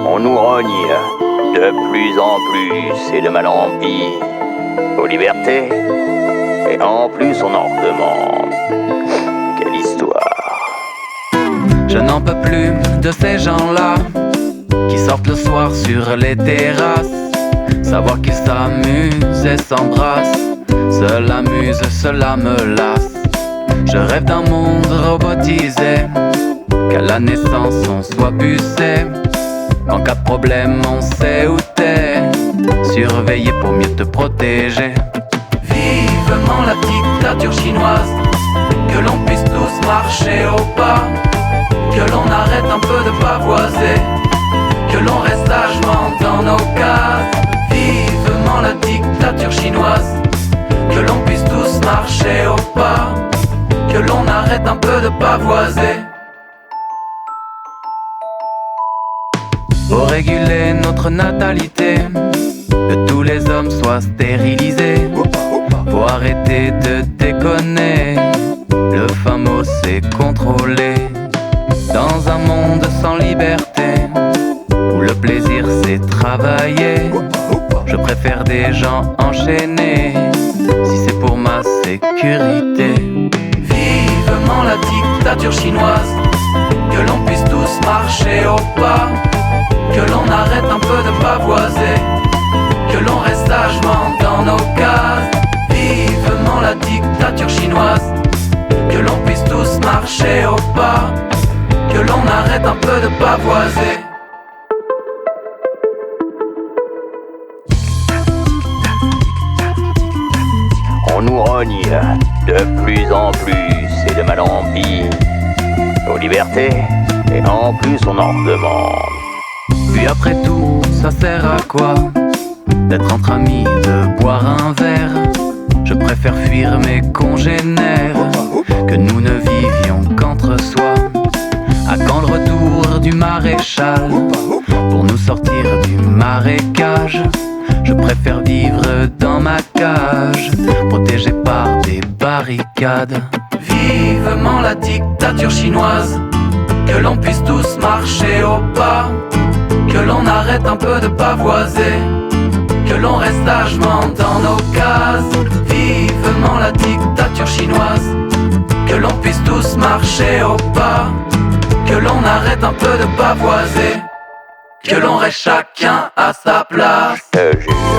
On nous rogne de plus en plus et de mal en pis aux libertés, et en plus on en redemande. Quelle histoire! Je n'en peux plus de ces gens-là qui sortent le soir sur les terrasses. Savoir qu'ils s'amusent et s'embrassent, cela m'amuse, cela me lasse. Je rêve d'un monde robotisé, qu'à la naissance on soit pucé. En cas de problème on sait où t'es, surveillé pour mieux te protéger. Vivement la dictature chinoise, que l'on puisse tous marcher au pas, que l'on arrête un peu de pavoiser, que l'on reste sagement dans nos cases. Vivement la dictature chinoise, que l'on puisse tous marcher au pas, que l'on arrête un peu de pavoiser. Faut réguler notre natalité, que tous les hommes soient stérilisés. Faut arrêter de déconner, le fameux c'est contrôlé. Dans un monde sans liberté, où le plaisir c'est travailler, je préfère des gens enchaînés, si c'est pour ma sécurité. Vivement la dictature chinoise, que l'on puisse tous marcher au pas, que l'on arrête un peu de pavoiser, que l'on reste sagement dans nos cases. Vivement la dictature chinoise, que l'on puisse tous marcher au pas, que l'on arrête un peu de pavoiser. On nous rogne de plus en plus et de mal en pis aux libertés, et en plus on en redemande. Puis après tout, ça sert à quoi d'être entre amis, de boire un verre? Je préfère fuir mes congénères, que nous ne vivions qu'entre soi. À quand le retour du maréchal pour nous sortir du marécage? Je préfère vivre dans ma cage, protégé par des barricades. Vivement la dictature chinoise, que l'on puisse tous marcher au pas, que l'on arrête un peu de pavoiser, que l'on reste sagement dans nos cases. Vivement la dictature chinoise, que l'on puisse tous marcher au pas, que l'on arrête un peu de pavoiser, que l'on reste chacun à sa place. J'ai